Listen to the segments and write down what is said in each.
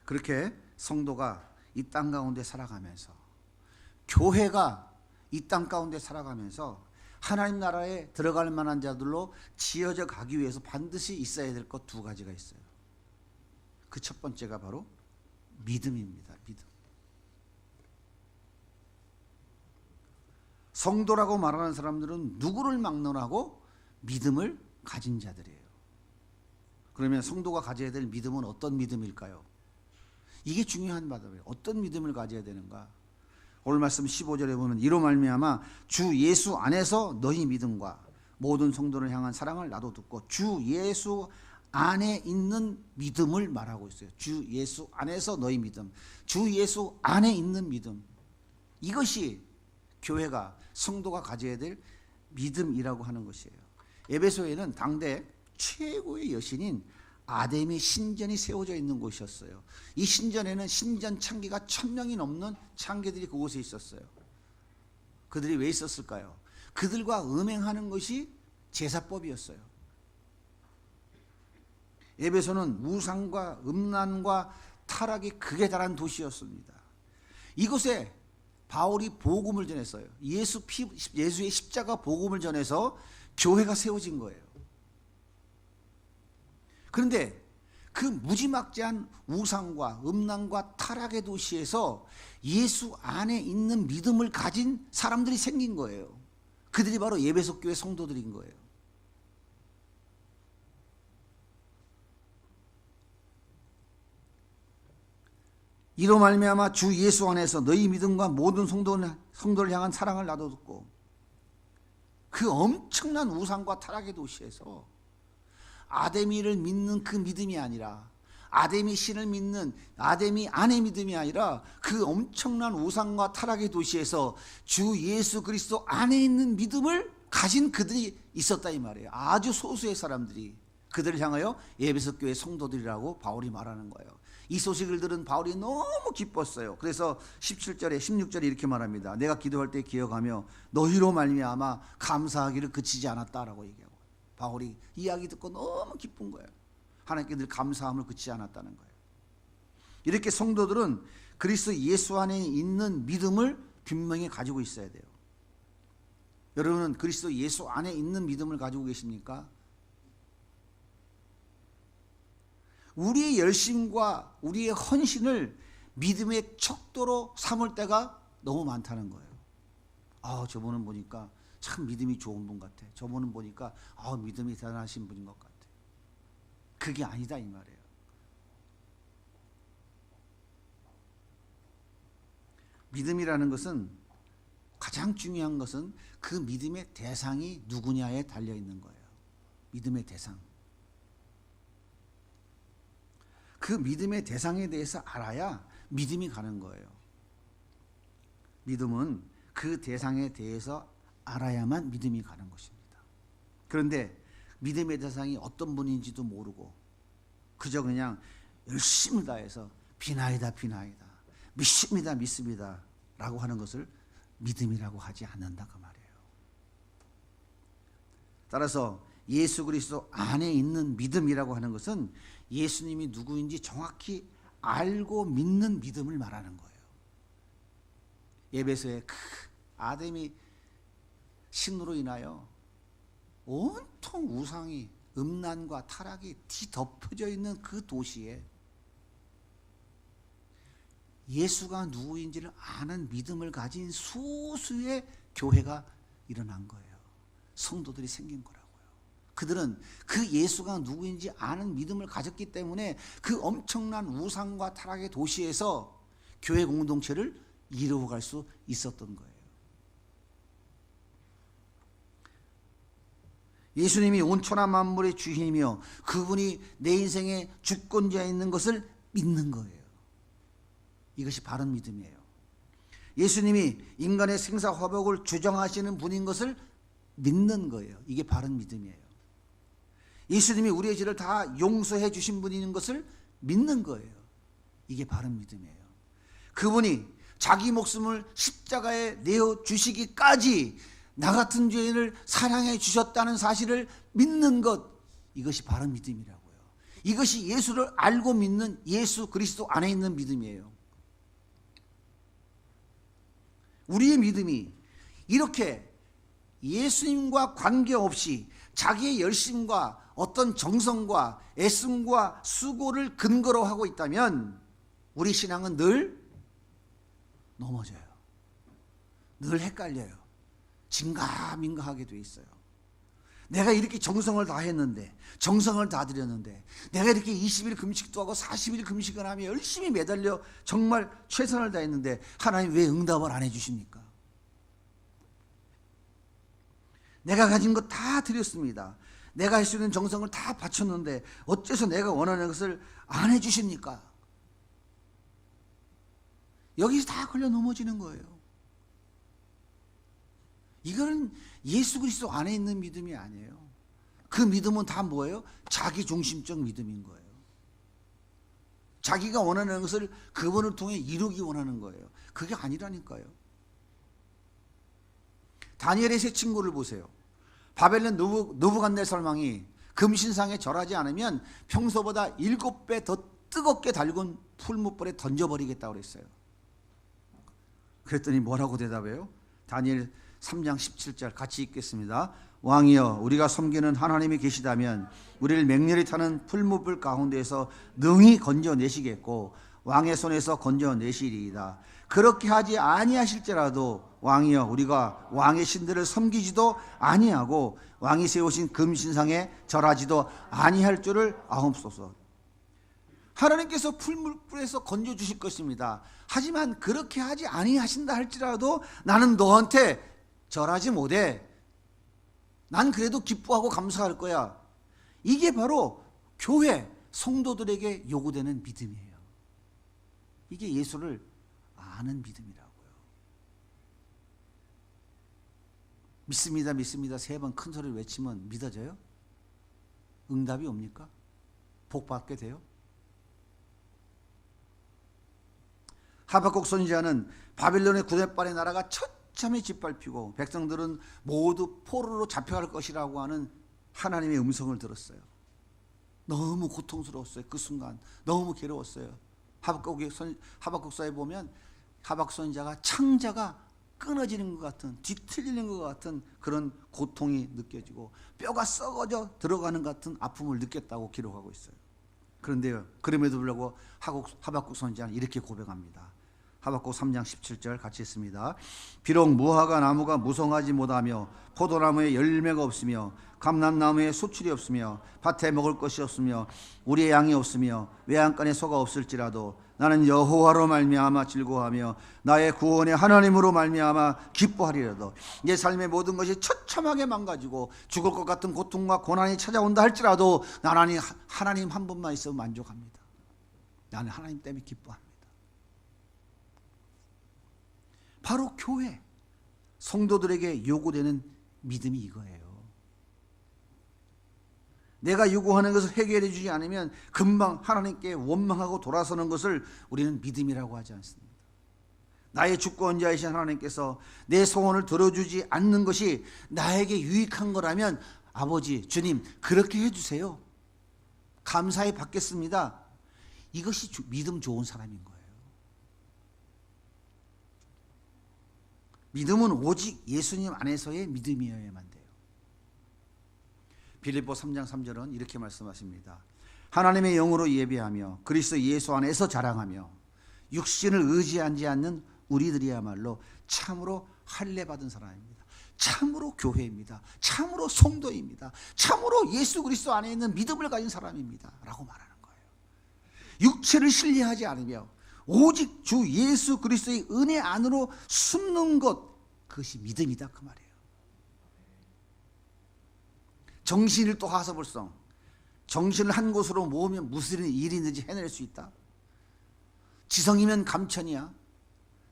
그렇게 성도가 이 땅 가운데 살아가면서, 교회가 이 땅 가운데 살아가면서 하나님 나라에 들어갈 만한 자들로 지어져 가기 위해서 반드시 있어야 될 것 두 가지가 있어요. 그 첫 번째가 바로 믿음입니다. 믿음. 성도라고 말하는 사람들은 누구를 막론하고 믿음을 가진 자들이에요. 그러면 성도가 가져야 될 믿음은 어떤 믿음일까요? 이게 중요한 바다예요. 어떤 믿음을 가져야 되는가? 오늘 말씀 15절에 보면 이로 말미암아 주 예수 안에서 너희 믿음과 모든 성도를 향한 사랑을 나도 듣고, 주 예수 안에 있는 믿음을 말하고 있어요. 주 예수 안에서 너희 믿음, 주 예수 안에 있는 믿음, 이것이 교회가, 성도가 가져야 될 믿음이라고 하는 것이에요. 에베소에는 당대 최고의 여신인 아데미 신전이 세워져 있는 곳이었어요. 이 신전에는 신전 창기가 1000명이 넘는 창기들이 그곳에 있었어요. 그들이 왜 있었을까요? 그들과 음행하는 것이 제사법이었어요. 에베소는 우상과 음란과 타락이 극에 달한 도시였습니다. 이곳에 바울이 복음을 전했어요. 예수의 십자가 복음을 전해서 교회가 세워진 거예요. 그런데 그 무지막지한 우상과 음란과 타락의 도시에서 예수 안에 있는 믿음을 가진 사람들이 생긴 거예요. 그들이 바로 에베소 교회 성도들인 거예요. 이로 말미암아 주 예수 안에서 너희 믿음과 모든 성도를 향한 사랑을 나도 듣고, 그 엄청난 우상과 타락의 도시에서 아데미를 믿는 그 믿음이 아니라, 아데미 신을 믿는 아데미 안의 믿음이 아니라, 그 엄청난 우상과 타락의 도시에서 주 예수 그리스도 안에 있는 믿음을 가진 그들이 있었다 이 말이에요. 아주 소수의 사람들이. 그들을 향하여 에베소 교회 성도들이라고 바울이 말하는 거예요. 이 소식을 들은 바울이 너무 기뻤어요. 그래서 17절에 16절에 이렇게 말합니다. 내가 기도할 때 기억하며 너희로 말미암아 감사하기를 그치지 않았다라고 얘기하고, 바울이 이야기 듣고 너무 기쁜 거예요. 하나님께 늘 감사함을 그치지 않았다는 거예요. 이렇게 성도들은 그리스도 예수 안에 있는 믿음을 분명히 가지고 있어야 돼요. 여러분은 그리스도 예수 안에 있는 믿음을 가지고 계십니까? 우리의 열심과 우리의 헌신을 믿음의 척도로 삼을 때가 너무 많다는 거예요. 저분은 보니까 참 믿음이 좋은 분 같아. 저분은 보니까 믿음이 대단하신 분인 것 같아. 그게 아니다 이 말이에요. 믿음이라는 것은, 가장 중요한 것은 그 믿음의 대상이 누구냐에 달려 있는 거예요. 믿음의 대상. 그 믿음의 대상에 대해서 알아야 믿음이 가는 거예요. 믿음은 그 대상에 대해서 알아야만 믿음이 가는 것입니다. 그런데 믿음의 대상이 어떤 분인지도 모르고 그저 그냥 열심히 다해서 비나이다 믿습니다 믿습니다 라고 하는 것을 믿음이라고 하지 않는다 그 말이에요. 따라서 예수 그리스도 안에 있는 믿음이라고 하는 것은 예수님이 누구인지 정확히 알고 믿는 믿음을 말하는 거예요. 에베소의 그 아데미 신으로 인하여 온통 우상이, 음란과 타락이 뒤덮여져 있는 그 도시에 예수가 누구인지를 아는 믿음을 가진 소수의 교회가 일어난 거예요. 성도들이 생긴 거라고요. 그들은 그 예수가 누구인지 아는 믿음을 가졌기 때문에 그 엄청난 우상과 타락의 도시에서 교회 공동체를 이루어갈 수 있었던 거예요. 예수님이 온 천하 만물의 주인이며 그분이 내 인생의 주권자에 있는 것을 믿는 거예요. 이것이 바른 믿음이에요. 예수님이 인간의 생사화복을 주정하시는 분인 것을 믿는 거예요. 이게 바른 믿음이에요. 예수님이 우리의 죄를 다 용서해 주신 분인 것을 믿는 거예요. 이게 바른 믿음이에요. 그분이 자기 목숨을 십자가에 내어주시기까지 나 같은 죄인을 사랑해 주셨다는 사실을 믿는 것, 이것이 바른 믿음이라고요. 이것이 예수를 알고 믿는 예수 그리스도 안에 있는 믿음이에요. 우리의 믿음이 이렇게 예수님과 관계없이 자기의 열심과 어떤 정성과 애씀과 수고를 근거로 하고 있다면 우리 신앙은 늘 넘어져요. 늘 헷갈려요. 진가민가하게 돼 있어요. 내가 이렇게 정성을 다 했는데, 정성을 다 드렸는데, 내가 이렇게 20일 금식도 하고 40일 금식을 하며 열심히 매달려 정말 최선을 다했는데 하나님 왜 응답을 안 해주십니까? 내가 가진 것 다 드렸습니다. 내가 할 수 있는 정성을 다 바쳤는데 어째서 내가 원하는 것을 안 해주십니까? 여기서 다 걸려 넘어지는 거예요. 이거는 예수 그리스도 안에 있는 믿음이 아니에요. 그 믿음은 다 뭐예요? 자기 중심적 믿음인 거예요. 자기가 원하는 것을 그분을 통해 이루기 원하는 거예요. 그게 아니라니까요. 다니엘의 세 친구를 보세요. 바벨론 느부갓네살 왕이 금신상에 절하지 않으면 평소보다 7배 더 뜨겁게 달군 풀무불에 던져버리겠다고 그랬어요. 그랬더니 뭐라고 대답해요? 다니엘 3장 17절 같이 읽겠습니다. 왕이여, 우리가 섬기는 하나님이 계시다면 우리를 맹렬히 타는 풀무불 가운데에서 능히 건져내시겠고 왕의 손에서 건져내시리이다. 그렇게 하지 아니하실지라도 왕이여, 우리가 왕의 신들을 섬기지도 아니하고 왕이 세우신 금신상에 절하지도 아니할 줄을 아옵소서. 하나님께서 풀무불에서 건져주실 것입니다. 하지만 그렇게 하지 아니하신다 할지라도 나는 너한테 절하지 못해. 난 그래도 기뻐하고 감사할 거야. 이게 바로 교회 성도들에게 요구되는 믿음이에요. 이게 예수를 아는 믿음이라고요. 믿습니다, 믿습니다 3번 큰 소리를 외치면 믿어져요? 응답이 옵니까? 복 받게 돼요? 하박국 선지자는 바빌론의 구렛발의 나라가 처참히 짓밟히고 백성들은 모두 포로로 잡혀갈 것이라고 하는 하나님의 음성을 들었어요. 너무 고통스러웠어요. 그 순간 너무 괴로웠어요. 하박국서에 보면 하박국 선지자가 창자가 끊어지는 것 같은, 뒤틀리는 것 같은 그런 고통이 느껴지고 뼈가 썩어져 들어가는 것 같은 아픔을 느꼈다고 기록하고 있어요. 그런데요, 그럼에도 불구하고 하박국 선지자는 이렇게 고백합니다. 하박국 3장 17절 같이 읽습니다. 비록 무화과 나무가 무성하지 못하며 포도나무에 열매가 없으며 감람나무에 수출이 없으며 밭에 먹을 것이 없으며 우리의 양이 없으며 외양간에 소가 없을지라도 나는 여호와로 말미암아 즐거워하며 나의 구원의 하나님으로 말미암아 기뻐하리라도 내 삶의 모든 것이 처참하게 망가지고 죽을 것 같은 고통과 고난이 찾아온다 할지라도 나는 하나님 한 분만 있으면 만족합니다. 나는 하나님 때문에 기뻐합니다. 바로 교회 성도들에게 요구되는 믿음이 이거예요. 내가 요구하는 것을 해결해 주지 않으면 금방 하나님께 원망하고 돌아서는 것을 우리는 믿음이라고 하지 않습니다. 나의 주권자이신 하나님께서 내 소원을 들어주지 않는 것이 나에게 유익한 거라면 아버지, 주님 그렇게 해주세요. 감사히 받겠습니다. 이것이 믿음 좋은 사람인 거예요. 믿음은 오직 예수님 안에서의 믿음이어야만 돼요. 빌립보 3장 3절은 이렇게 말씀하십니다. 하나님의 영으로 예배하며 그리스도 예수 안에서 자랑하며 육신을 의지하지 않는 우리들이야말로 참으로 할례 받은 사람입니다. 참으로 교회입니다. 참으로 성도입니다. 참으로 예수 그리스도 안에 있는 믿음을 가진 사람입니다. 라고 말하는 거예요. 육체를 신뢰하지 않으며 오직 주 예수 그리스도의 은혜 안으로 숨는 것, 그것이 믿음이다 그 말이에요. 정신을 또 하서불성, 정신을 한 곳으로 모으면 무슨 일이든지 해낼 수 있다. 지성이면 감천이야.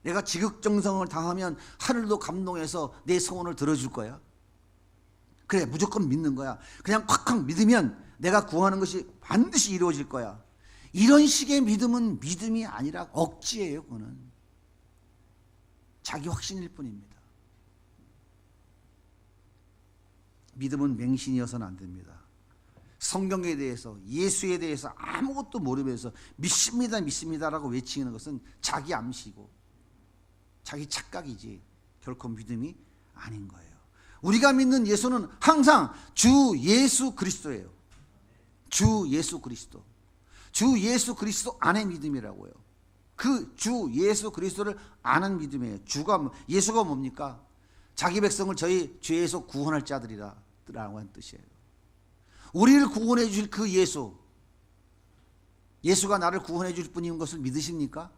내가 지극정성을 다하면 하늘도 감동해서 내 소원을 들어줄 거야. 그래, 무조건 믿는 거야. 그냥 콱콱 믿으면 내가 구하는 것이 반드시 이루어질 거야. 이런 식의 믿음은 믿음이 아니라 억지예요. 그거는 자기 확신일 뿐입니다. 믿음은 맹신이어서는 안 됩니다. 성경에 대해서, 예수에 대해서 아무것도 모르면서 믿습니다, 믿습니다라고 외치는 것은 자기 암시고 자기 착각이지 결코 믿음이 아닌 거예요. 우리가 믿는 예수는 항상 주 예수 그리스도예요. 주 예수 그리스도. 주 예수 그리스도 안의 믿음이라고요. 그 주 예수 그리스도를 아는 믿음이에요. 예수가 뭡니까? 자기 백성을 저희 죄에서 구원할 자들이라고 하는 뜻이에요. 우리를 구원해 주실 그 예수, 예수가 나를 구원해 줄 분인 것을 믿으십니까?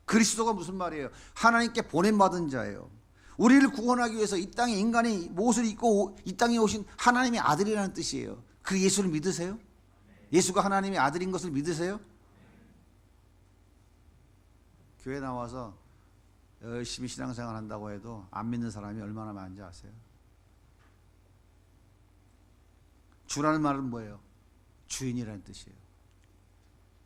그리스도가 무슨 말이에요? 하나님께 보냄받은 자예요. 우리를 구원하기 위해서 이 땅에 인간의 모습을 입고 이 땅에 오신 하나님의 아들이라는 뜻이에요. 그 예수를 믿으세요? 예수가 하나님의 아들인 것을 믿으세요? 교회 나와서 열심히 신앙생활 한다고 해도 안 믿는 사람이 얼마나 많은지 아세요? 주라는 말은 뭐예요? 주인이라는 뜻이에요.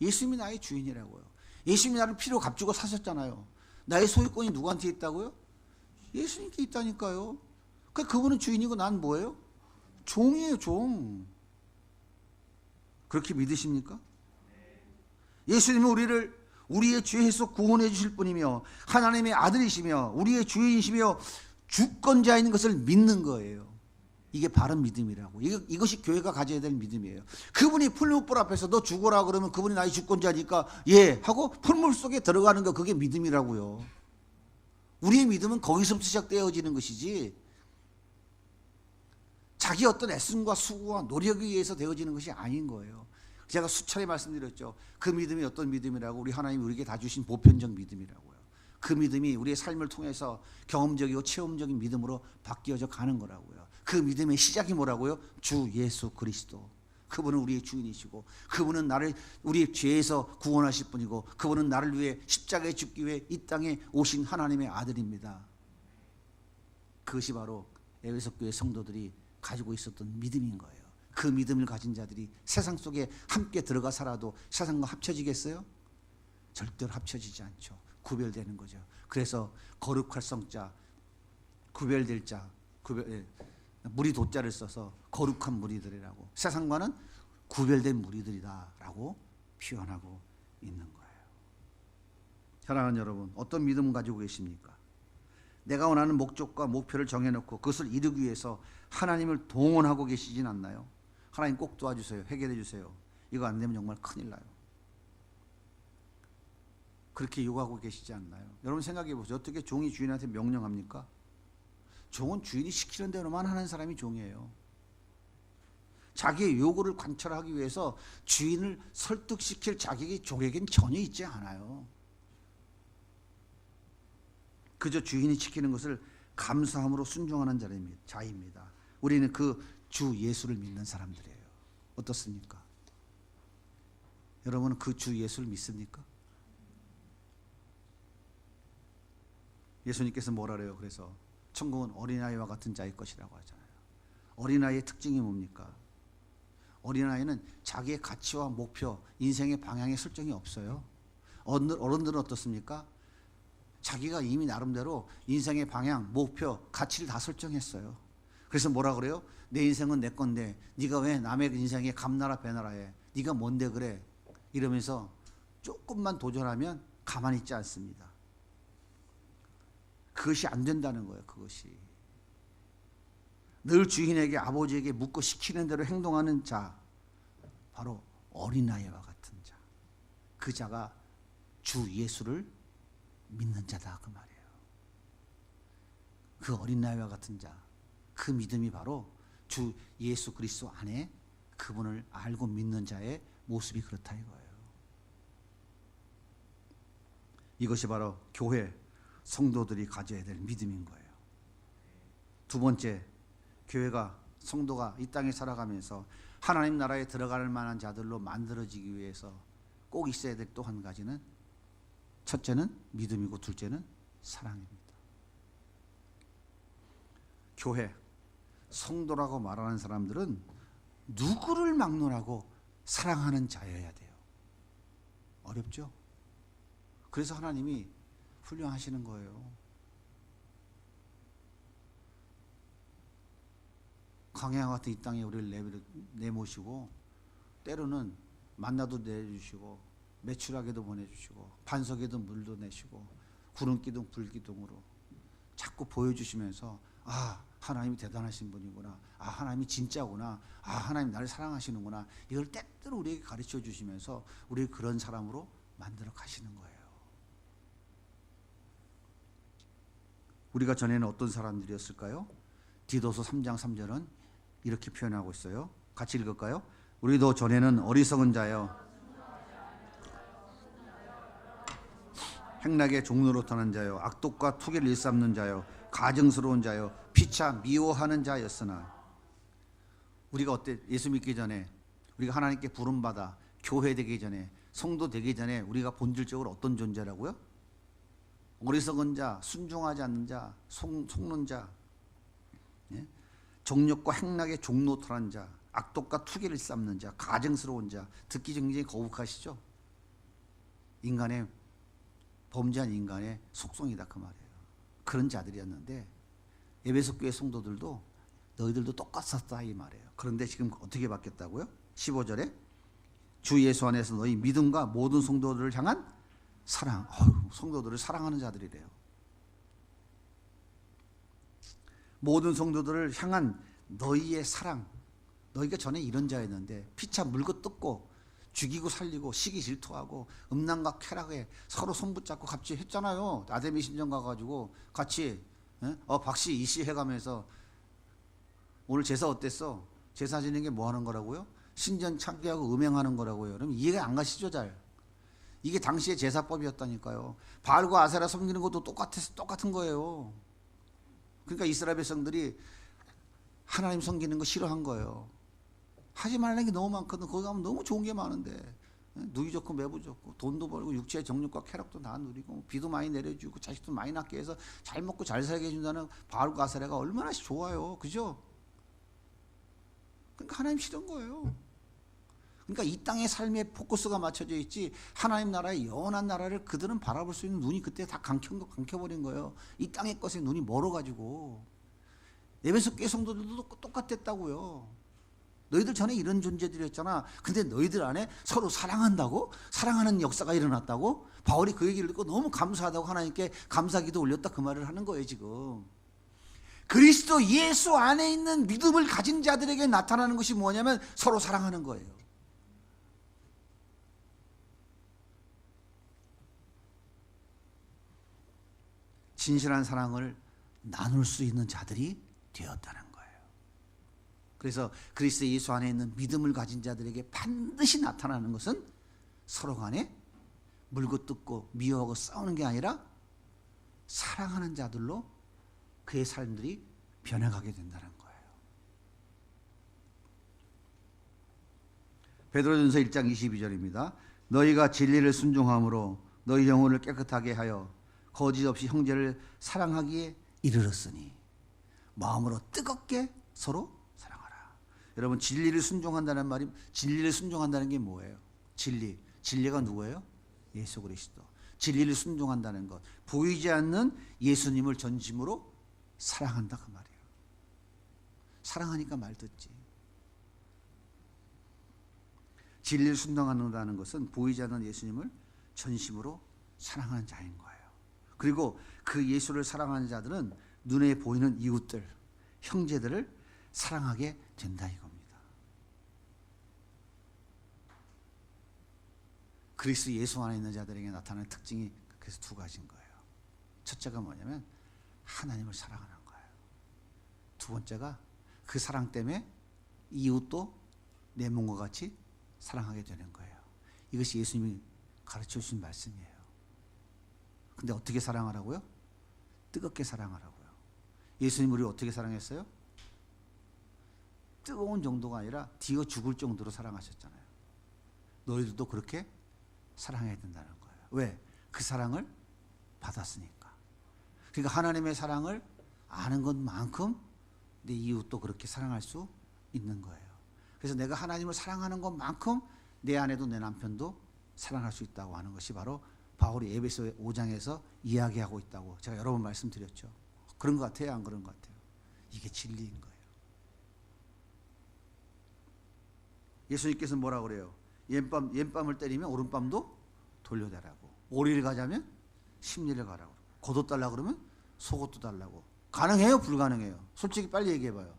예수님이 나의 주인이라고요. 예수님이 나를 피로 값주고 사셨잖아요. 나의 소유권이 누구한테 있다고요? 예수님께 있다니까요. 그분은 주인이고 난 뭐예요? 종이에요, 종. 그렇게 믿으십니까? 예수님은 우리를 우리의 죄에서 구원해 주실 분이며 하나님의 아들이시며 우리의 주인이시며 주권자인 것을 믿는 거예요. 이게 바른 믿음이라고. 이것이 교회가 가져야 될 믿음이에요. 그분이 풀무불 앞에서 너 죽어라 그러면 그분이 나의 주권자니까 예 하고 풀물 속에 들어가는 거, 그게 믿음이라고요. 우리의 믿음은 거기서부터 시작되어지는 것이지 자기 어떤 애씀과 수고와 노력에 의해서 되어지는 것이 아닌 거예요. 제가 수차례 말씀드렸죠. 그 믿음이 어떤 믿음이라고? 우리 하나님이 우리에게 다 주신 보편적 믿음이라고요. 그 믿음이 우리의 삶을 통해서 경험적이고 체험적인 믿음으로 바뀌어져 가는 거라고요. 그 믿음의 시작이 뭐라고요? 주 예수 그리스도. 그분은 우리의 주인이시고 그분은 나를 우리의 죄에서 구원하실 분이고 그분은 나를 위해 십자가에 죽기 위해 이 땅에 오신 하나님의 아들입니다. 그것이 바로 에베소 교회 성도들이 가지고 있었던 믿음인 거예요. 그 믿음을 가진 자들이 세상 속에 함께 들어가 살아도 세상과 합쳐지겠어요? 절대로 합쳐지지 않죠. 구별되는 거죠. 그래서 거룩할 성자, 구별될 자, 무리 도자를 써서 거룩한 무리들이라고, 세상과는 구별된 무리들이다라고 표현하고 있는 거예요. 사랑하는 여러분, 어떤 믿음 가지고 계십니까? 내가 원하는 목적과 목표를 정해놓고 그것을 이루기 위해서 하나님을 동원하고 계시진 않나요? 하나님 꼭 도와주세요. 해결해 주세요. 이거 안 되면 정말 큰일 나요. 그렇게 요구하고 계시지 않나요? 여러분 생각해 보세요. 어떻게 종이 주인한테 명령합니까? 종은 주인이 시키는 대로만 하는 사람이 종이에요. 자기의 요구를 관철하기 위해서 주인을 설득시킬 자격이 종에겐 전혀 있지 않아요. 그저 주인이 시키는 것을 감사함으로 순종하는 자입니다. 우리는 그 주 예수를 믿는 사람들이에요. 어떻습니까? 여러분은 그 주 예수를 믿습니까? 예수님께서 뭐라 그래요? 그래서 천국은 어린아이와 같은 자의 것이라고 하잖아요. 어린아이의 특징이 뭡니까? 어린아이는 자기의 가치와 목표, 인생의 방향의 설정이 없어요. 어른들은 어떻습니까? 자기가 이미 나름대로 인생의 방향, 목표, 가치를 다 설정했어요. 그래서 뭐라 그래요? 내 인생은 내 건데 네가 왜 남의 인생에 감나라 배나라 해? 네가 뭔데 그래? 이러면서 조금만 도전하면 가만히 있지 않습니다. 그것이 안 된다는 거예요. 그것이 늘 주인에게, 아버지에게 묻고 시키는 대로 행동하는 자, 바로 어린아이와 같은 자, 그 자가 주 예수를 믿는 자다 그 말이에요. 그 어린아이와 같은 자, 그 믿음이 바로 주 예수 그리스도 안에 그분을 알고 믿는 자의 모습이 그렇다 이거예요. 이것이 바로 교회 성도들이 가져야 될 믿음인 거예요. 두 번째, 교회가, 성도가 이 땅에 살아가면서 하나님 나라에 들어갈 만한 자들로 만들어지기 위해서 꼭 있어야 될 또 한 가지는, 첫째는 믿음이고 둘째는 사랑입니다. 교회, 성도라고 말하는 사람들은 누구를 막론하고 사랑하는 자여야 돼요. 어렵죠? 그래서 하나님이 훈련하시는 거예요. 광야 같은 이 땅에 우리를 내모시고 때로는 만나도 내주시고 매출하게도 보내주시고 반석에도 물도 내시고 구름기둥 불기둥으로 자꾸 보여주시면서 아 하나님이 대단하신 분이구나, 아 하나님이 진짜구나, 아 하나님 나를 사랑하시는구나, 이걸 때때로 우리에게 가르쳐 주시면서 우리를 그런 사람으로 만들어 가시는 거예요. 우리가 전에는 어떤 사람들이었을까요? 디도서 3장 3절은 이렇게 표현하고 있어요. 같이 읽을까요? 우리도 전에는 어리석은 자여 행락의 종노릇하는 자여 악독과 투기를 일삼는 자여 가증스러운 자여 피차 미워하는 자였으나, 우리가 어때? 예수 믿기 전에, 우리가 하나님께 부름받아 교회 되기 전에, 성도 되기 전에 우리가 본질적으로 어떤 존재라고요? 어리석은 자, 순종하지 않는 자, 속는 자, 예? 정욕과 행락의 종노릇하는 자, 악독과 투기를 쌓는 자, 가증스러운 자. 듣기 굉장히 거북하시죠? 인간의, 범죄한 인간의 속성이다 그 말이에요. 그런 자들이었는데 에베소 교회 성도들도 너희들도 똑같았다 이 말이에요. 그런데 지금 어떻게 바뀌었다고요? 15절에 주 예수 안에서 너희 믿음과 모든 성도들을 향한 사랑. 성도들을 사랑하는 자들이래요. 모든 성도들을 향한 너희의 사랑. 너희가 전에 이런 자였는데 피차 물고 뜯고 죽이고 살리고 시기 질투하고 음란과 쾌락에 서로 손붙잡고 같이 했잖아요. 아데미 신전 가가지고 같이 박씨 이씨 해가면서 오늘 제사 어땠어? 제사 지는 게 뭐 하는 거라고요? 신전 창기하고 음행하는 거라고요. 그럼 이해가 안 가시죠 잘? 이게 당시의 제사법이었다니까요. 바알과 아세라 섬기는 것도 똑같은 거예요. 그러니까 이스라엘 백성들이 하나님 섬기는 거 싫어한 거예요. 하지 말라는 게 너무 많거든. 거기 가면 너무 좋은 게 많은데 누이 좋고 매부 좋고 돈도 벌고 육체의 정욕과 쾌락도 다 누리고 비도 많이 내려주고 자식도 많이 낳게 해서 잘 먹고 잘 살게 해준다는 바알과 아세라가 얼마나 좋아요. 그죠? 그러니까 하나님 싫은 거예요. 그러니까 이 땅의 삶에 포커스가 맞춰져 있지 하나님 나라의 영원한 나라를 그들은 바라볼 수 있는 눈이 그때 다 감켜버린 거예요. 이 땅의 것에 눈이 멀어가지고. 에베소 교회 성도들도 똑같았다고요. 너희들 전에 이런 존재들이었잖아. 근데 너희들 안에 서로 사랑한다고? 사랑하는 역사가 일어났다고? 바울이 그 얘기를 듣고 너무 감사하다고 하나님께 감사기도 올렸다 그 말을 하는 거예요 지금. 그리스도 예수 안에 있는 믿음을 가진 자들에게 나타나는 것이 뭐냐면 서로 사랑하는 거예요. 진실한 사랑을 나눌 수 있는 자들이 되었다는 거예요. 그래서 그리스도 예수 안에 있는 믿음을 가진 자들에게 반드시 나타나는 것은 서로 간에 물고 뜯고 미워하고 싸우는 게 아니라 사랑하는 자들로 그의 삶들이 변해가게 된다는 거예요. 베드로전서 1장 22절입니다. 너희가 진리를 순종함으로 너희 영혼을 깨끗하게 하여 거짓 없이 형제를 사랑하기에 이르렀으니 마음으로 뜨겁게 서로 사랑하라. 여러분 진리를 순종한다는 말이, 진리를 순종한다는 게 뭐예요? 진리가 누구예요? 예수 그리스도. 진리를 순종한다는 것, 보이지 않는 예수님을 전심으로 사랑한다 그 말이에요. 사랑하니까 말 듣지. 진리를 순종한다는 것은 보이지 않는 예수님을 전심으로 사랑하는 자인 거예요. 그리고 그 예수를 사랑하는 자들은 눈에 보이는 이웃들, 형제들을 사랑하게 된다 이겁니다. 그리스도 예수 안에 있는 자들에게 나타나는 특징이 그래서 두 가지인 거예요. 첫째가 뭐냐면 하나님을 사랑하는 거예요. 두 번째가 그 사랑 때문에 이웃도 내 몸과 같이 사랑하게 되는 거예요. 이것이 예수님이 가르쳐 주신 말씀이에요. 근데 어떻게 사랑하라고요? 뜨겁게 사랑하라고요. 예수님 우리를 어떻게 사랑했어요? 뜨거운 정도가 아니라 뒤어 죽을 정도로 사랑하셨잖아요. 너희들도 그렇게 사랑해야 된다는 거예요. 왜? 그 사랑을 받았으니까. 그러니까 하나님의 사랑을 아는 것만큼 내 이웃도 그렇게 사랑할 수 있는 거예요. 그래서 내가 하나님을 사랑하는 것만큼 내 아내도 내 남편도 사랑할 수 있다고 하는 것이 바로 바울이 에베소 5장에서 이야기하고 있다고 제가 여러 번 말씀드렸죠. 그런 것 같아요? 안 그런 것 같아요? 이게 진리인 거예요. 예수님께서 뭐라 그래요? 왼밤을 때리면 오른밤도 돌려달라고. 오리를 가자면 십리를 가라고. 겉옷 달라고 그러면 속옷도 달라고. 가능해요? 불가능해요? 솔직히 빨리 얘기해봐요.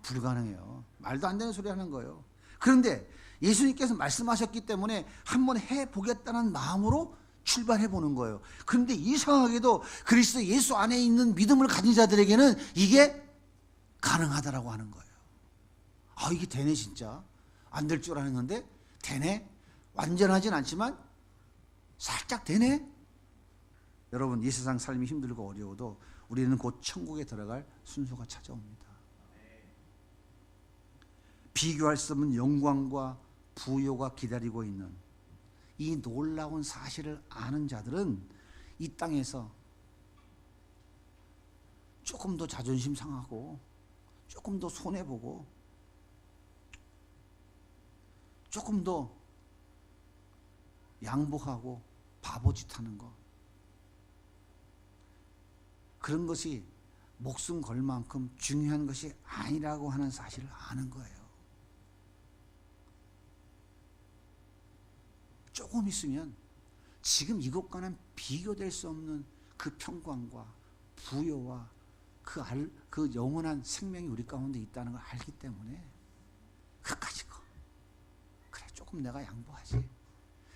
불가능해요. 말도 안 되는 소리 하는 거예요. 그런데 예수님께서 말씀하셨기 때문에 한번 해보겠다는 마음으로 출발해 보는 거예요. 그런데 이상하게도 그리스도 예수 안에 있는 믿음을 가진 자들에게는 이게 가능하다라고 하는 거예요. 아, 이게 되네 진짜. 안 될 줄 알았는데 되네. 완전하진 않지만 살짝 되네. 여러분, 이 세상 삶이 힘들고 어려워도 우리는 곧 천국에 들어갈 순서가 찾아옵니다. 비교할 수 없는 영광과 부요가 기다리고 있는 이 놀라운 사실을 아는 자들은 이 땅에서 조금 더 자존심 상하고 조금 더 손해보고 조금 더 양보하고 바보짓 하는 거, 그런 것이 목숨 걸 만큼 중요한 것이 아니라고 하는 사실을 아는 거예요. 조금 있으면 지금 이것과는 비교될 수 없는 그 평강과 부요와 그 영원한 생명이 우리 가운데 있다는 걸 알기 때문에 그까짓 거 그래 조금 내가 양보하지.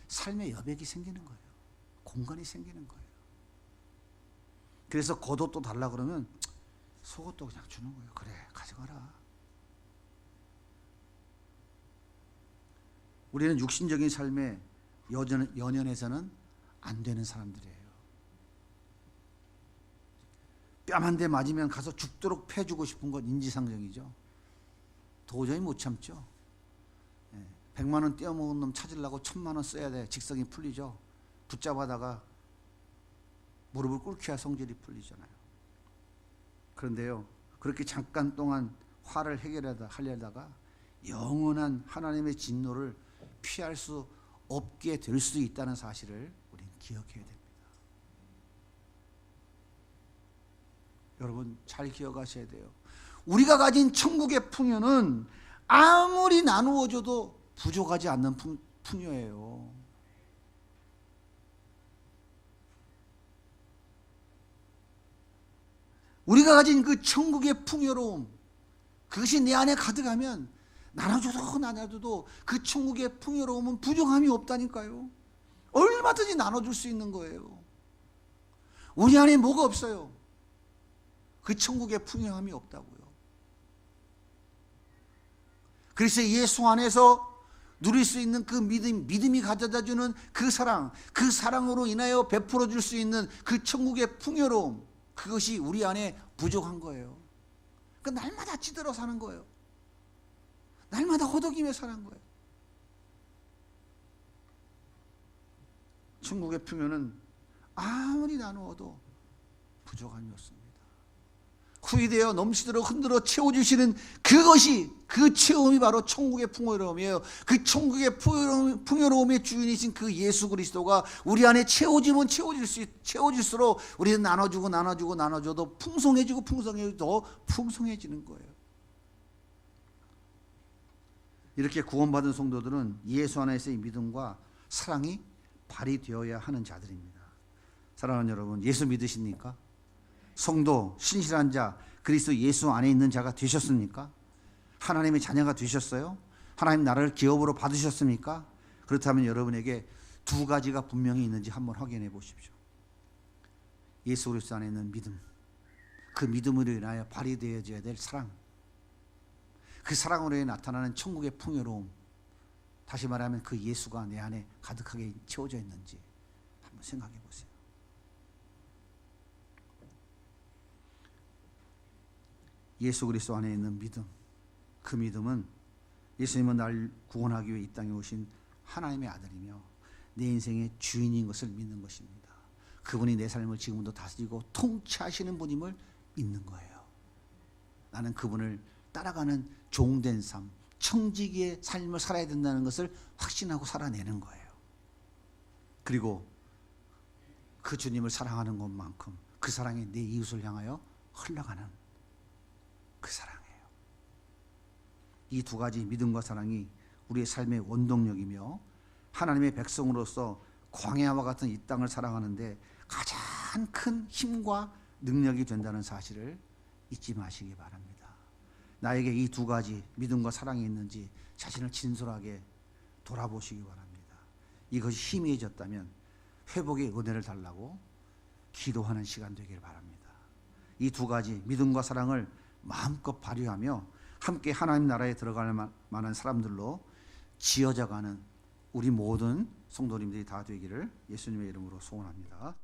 삶의 여백이 생기는 거예요. 공간이 생기는 거예요. 그래서 겉옷도 달라 그러면 속옷도 그냥 주는 거예요. 그래 가져가라. 우리는 육신적인 삶에 연연해서는 안 되는 사람들이에요. 뺨 한 대 맞으면 가서 죽도록 패주고 싶은 건 인지상정이죠. 도저히 못 참죠. 100만 원 떼어먹은 놈 찾으려고 1000만 원 써야 돼. 직성이 풀리죠. 붙잡아다가 무릎을 꿇기야 성질이 풀리잖아요. 그런데요, 그렇게 잠깐 동안 화를 하려다가 영원한 하나님의 진노를 피할 수 없게 될 수도 있다는 사실을 우리는 기억해야 됩니다. 여러분 잘 기억하셔야 돼요. 우리가 가진 천국의 풍요는 아무리 나누어줘도 부족하지 않는 풍요예요. 우리가 가진 그 천국의 풍요로움, 그것이 내 안에 가득하면 나눠줘도 그 천국의 풍요로움은 부족함이 없다니까요. 얼마든지 나눠줄 수 있는 거예요. 우리 안에 뭐가 없어요? 그 천국의 풍요함이 없다고요. 그래서 예수 안에서 누릴 수 있는 그 믿음이 가져다주는 그 사랑으로 인하여 베풀어 줄 수 있는 그 천국의 풍요로움, 그것이 우리 안에 부족한 거예요. 그러니까 날마다 찌들어 사는 거예요. 날마다 호덕이며 사는 거예요. 천국의 풍요는 아무리 나누어도 부족함이 없습니다. 후이되어 넘치도록 흔들어 채워주시는 그것이, 그 체험이 바로 천국의 풍요로움이에요. 그 천국의 풍요로움의 주인이신 그 예수 그리스도가 우리 안에 채워지면 채워질수록 우리는 나눠줘도 풍성해지고 더 풍성해지는 거예요. 이렇게 구원받은 성도들은 예수 안에서의 믿음과 사랑이 발휘되어야 하는 자들입니다. 사랑하는 여러분, 예수 믿으십니까? 성도, 신실한 자, 그리스도 예수 안에 있는 자가 되셨습니까? 하나님의 자녀가 되셨어요? 하나님 나라를 기업으로 받으셨습니까? 그렇다면 여러분에게 두 가지가 분명히 있는지 한번 확인해 보십시오. 예수 그리스도 안에 있는 믿음, 그 믿음으로 인하여 발휘되어져야 될 사랑, 그 사랑으로 나타나는 천국의 풍요로움, 다시 말하면 그 예수가 내 안에 가득하게 채워져 있는지 한번 생각해 보세요. 예수 그리스도 안에 있는 믿음, 그 믿음은 예수님은 날 구원하기 위해 이 땅에 오신 하나님의 아들이며 내 인생의 주인인 것을 믿는 것입니다. 그분이 내 삶을 지금도 다스리고 통치하시는 분임을 믿는 거예요. 나는 그분을 따라가는 종된 삶, 청지기의 삶을 살아야 된다는 것을 확신하고 살아내는 거예요. 그리고 그 주님을 사랑하는 것만큼 그 사랑이 내 이웃을 향하여 흘러가는 그 사랑이에요. 이 두 가지 믿음과 사랑이 우리의 삶의 원동력이며 하나님의 백성으로서 광야와 같은 이 땅을 살아가는데 가장 큰 힘과 능력이 된다는 사실을 잊지 마시기 바랍니다. 나에게 이 두 가지 믿음과 사랑이 있는지 자신을 진솔하게 돌아보시기 바랍니다. 이것이 희미해졌다면 회복의 은혜를 달라고 기도하는 시간 되길 바랍니다. 이 두 가지 믿음과 사랑을 마음껏 발휘하며 함께 하나님 나라에 들어갈 만한 사람들로 지어져가는 우리 모든 성도님들이 다 되기를 예수님의 이름으로 소원합니다.